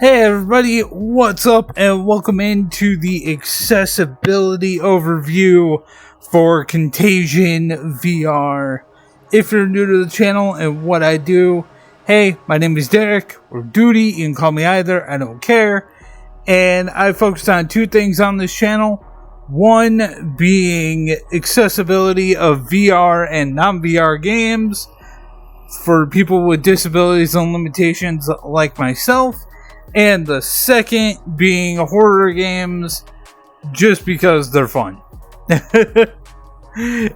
Hey everybody, what's up and welcome into the accessibility overview for Contagion VR. If you're new to the channel and what I do, hey, my name is Derek, or Duty, you can call me either, I don't care. And I focus on two things on this channel. One being accessibility of VR and non-VR games for people with disabilities and limitations like myself. And the second being horror games, just because they're fun. And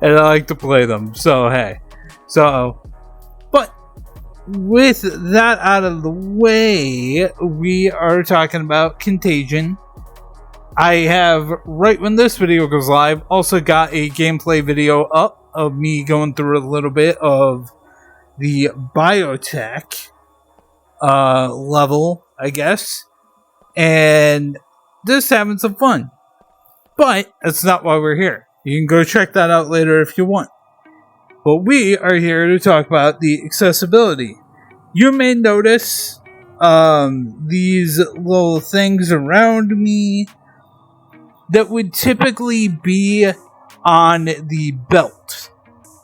I like to play them, so hey. But with that out of the way, we are talking about Contagion. I have, right when this video goes live, also got a gameplay video up of me going through a little bit of the biotech level, I guess, and just having some fun. But that's not why we're here. You can go check that out later if you want. But we are here to talk about the accessibility. You may notice these little things around me that would typically be on the belt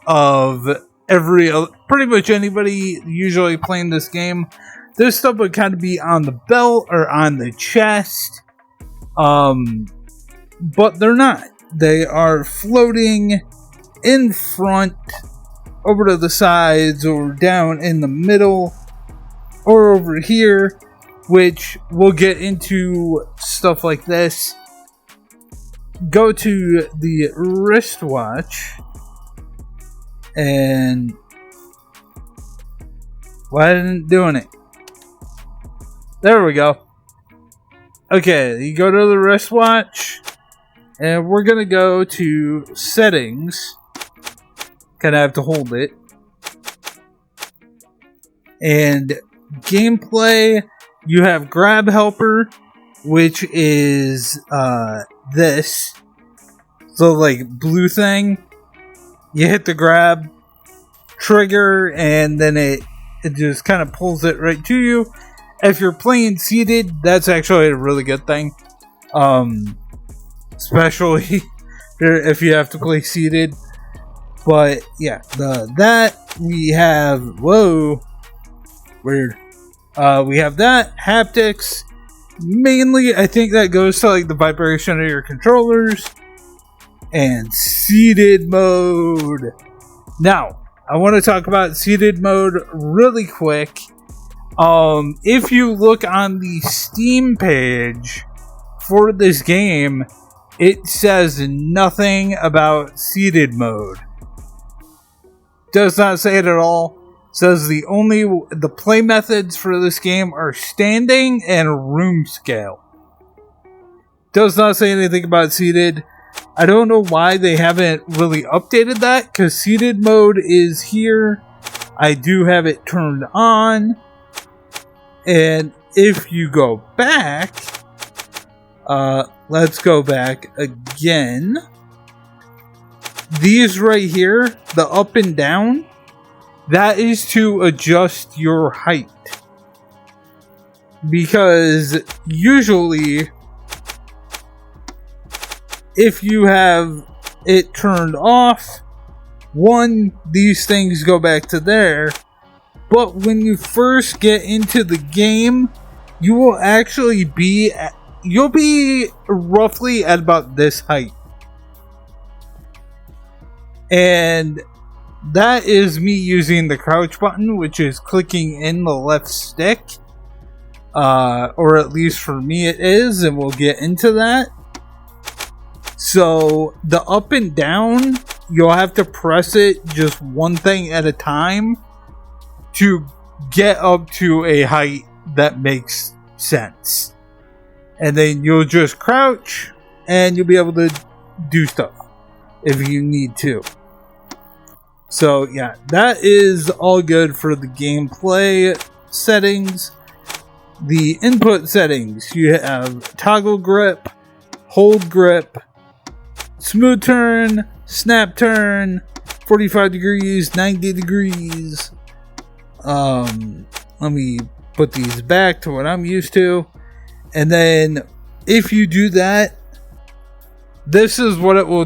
of pretty much anybody usually playing this game. This stuff would kind of be on the belt or on the chest, but they're not. They are floating in front, over to the sides, or down in the middle, or over here, which we'll get into stuff like this. Go to the wristwatch, and why isn't it doing it? There we go. Okay, you go to the wristwatch, and we're gonna go to settings. Kind of have to hold it. And gameplay, you have grab helper, which is this. So like blue thing. You hit the grab trigger, and then it just kind of pulls it right to you. If you're playing seated, that's actually a really good thing. Especially if you have to play seated. But yeah, that we have. Whoa, weird. We have that haptics. Mainly, I think that goes to like the vibration of your controllers and seated mode. Now, I want to talk about seated mode really quick. If you look on the Steam page for this game, it says nothing about seated mode. Does not say it at all. Says the play methods for this game are standing and room scale. Does not say anything about seated. I don't know why they haven't really updated that, because seated mode is here. I do have it turned on. And if you go back, let's go back again. These right here, the up and down, that is to adjust your height. Because usually, if you have it turned off, these things go back to there. But when you first get into the game, you will actually you'll be roughly at about this height. And that is me using the crouch button, which is clicking in the left stick. Or at least for me it is, and we'll get into that. So the up and down, you'll have to press it just one thing at a time to get up to a height that makes sense. And then you'll just crouch and you'll be able to do stuff if you need to. So yeah, that is all good for the gameplay settings. The input settings, you have toggle grip, hold grip, smooth turn, snap turn, 45 degrees, 90 degrees. Let me put these back to what I'm used to. And then if you do that, this is what it will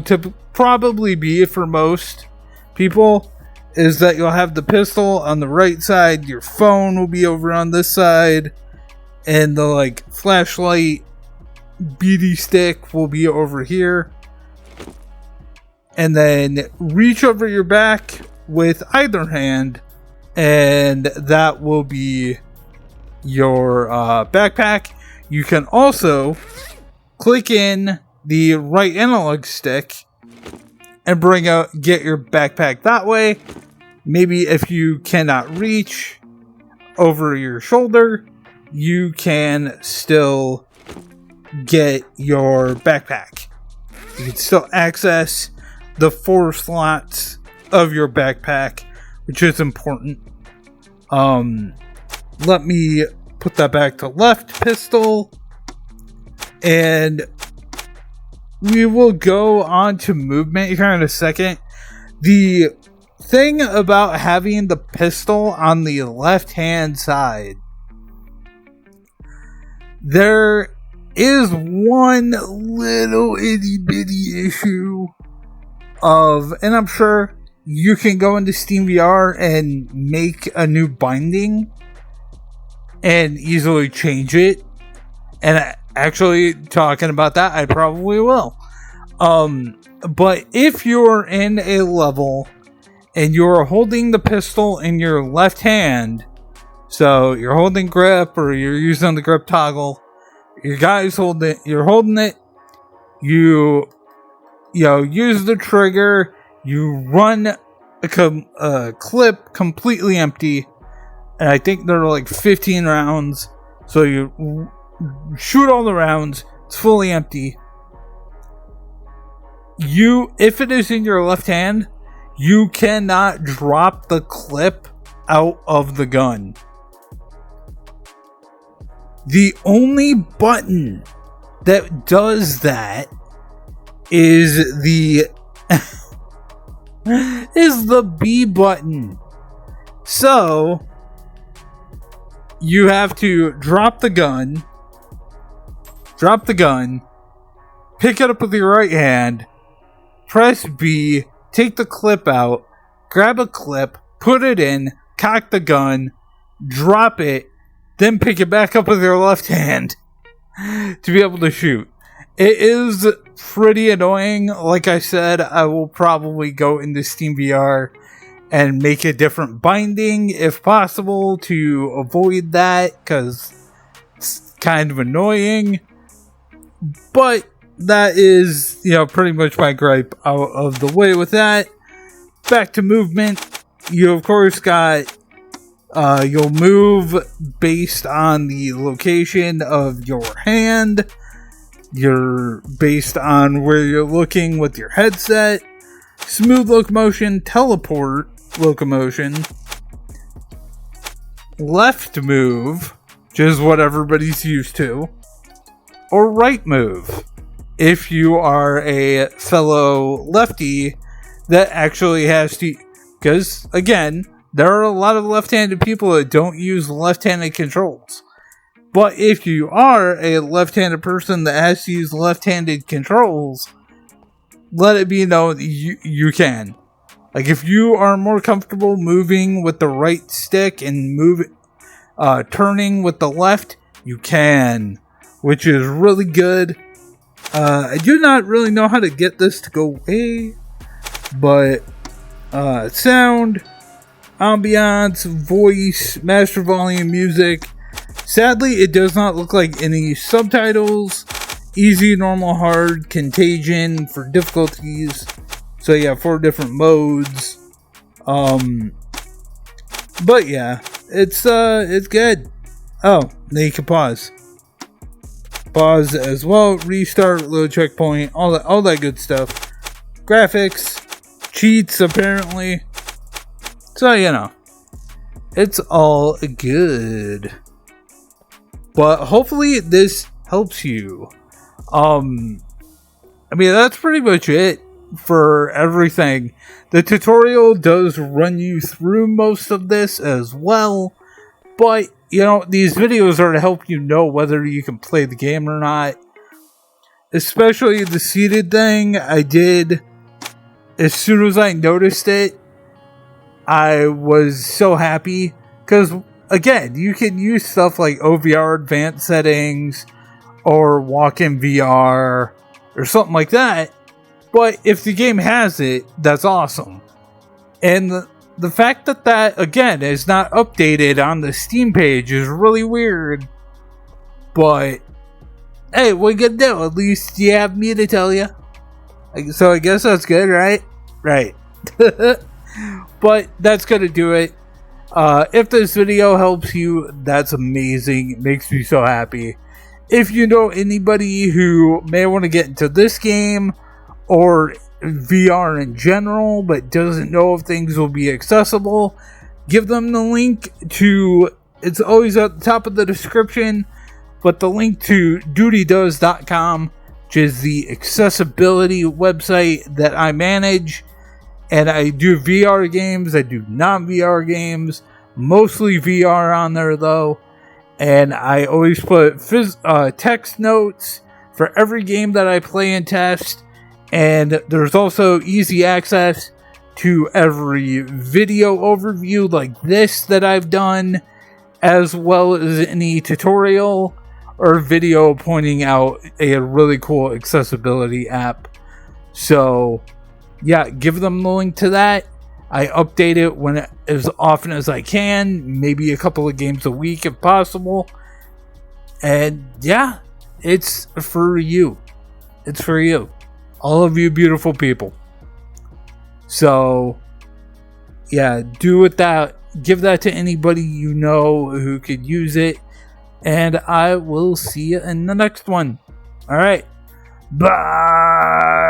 probably be for most people, is that you'll have the pistol on the right side, your phone will be over on this side, and the like flashlight BD stick will be over here. And then reach over your back with either hand, and that will be your backpack. You can also click in the right analog stick and get your backpack that way. Maybe if you cannot reach over your shoulder, you can still get your backpack. You can still access the 4 slots of your backpack, which is important. Let me put that back to left pistol, and we will go on to movement here in a second. The thing about having the pistol on the left hand side, there is one little itty bitty issue and I'm sure you can go into SteamVR and make a new binding and easily change it. And actually, talking about that, I probably will. But if you're in a level and you're holding the pistol in your left hand, so you're holding grip or you're using the grip toggle, your guy's holding it, you're holding it, you use the trigger, you run a clip completely empty, and I think there are like 15 rounds, so you shoot all the rounds, it's fully empty. If it is in your left hand, you cannot drop the clip out of the gun. The only button that does that is the B button. So you have to drop the gun, pick it up with your right hand, press B, take the clip out, grab a clip, put it in, cock the gun, drop it, then pick it back up with your left hand to be able to shoot. It is pretty annoying. Like I said, I will probably go into SteamVR and make a different binding if possible to avoid that, because it's kind of annoying. But that is, pretty much my gripe out of the way with that. Back to movement. You, of course, got you'll move based on the location of your hand. You're based on where you're looking with your headset. Smooth locomotion, teleport locomotion. Left move, which is what everybody's used to. Or right move, if you are a fellow lefty that actually has to, because again, there are a lot of left-handed people that don't use left-handed controls. But if you are a left-handed person that has to use left-handed controls, let it be known that you can. Like, if you are more comfortable moving with the right stick and turning with the left, you can, which is really good. I do not really know how to get this to go away, but sound, ambiance, voice, master volume, music. Sadly, it does not look like any subtitles. Easy, normal, hard, contagion for difficulties. So yeah, 4 different modes. But yeah, it's good. Oh, then you can pause. Pause as well, restart, load checkpoint, all that good stuff. Graphics, cheats apparently. So it's all good. But hopefully this helps you. That's pretty much it for everything. The tutorial does run you through most of this as well. But, you know, these videos are to help you know whether you can play the game or not. Especially the seated thing, I did, as soon as I noticed it, I was so happy. Because, again, you can use stuff like OVR advanced settings, or walk-in VR, or something like that. But if the game has it, that's awesome. And the fact that, again, is not updated on the Steam page is really weird. But, hey, what you gonna do? At least you have me to tell you. So I guess that's good, right? Right. But that's gonna do it. If this video helps you, that's amazing. It makes me so happy. If you know anybody who may want to get into this game, or VR in general, but doesn't know if things will be accessible, give them the link to, it's always at the top of the description, but the link to DewdyDoes.com, which is the accessibility website that I manage. And I do VR games, I do non-VR games, mostly VR on there though. And I always put text notes for every game that I play and test. And there's also easy access to every video overview like this that I've done, as well as any tutorial or video pointing out a really cool accessibility app. So, yeah, give them the link to that. I update it as often as I can, maybe a couple of games a week if possible. And yeah, it's for you. It's for you. All of you beautiful people. So, yeah, do with that. Give that to anybody you know who could use it. And I will see you in the next one. Alright. Bye.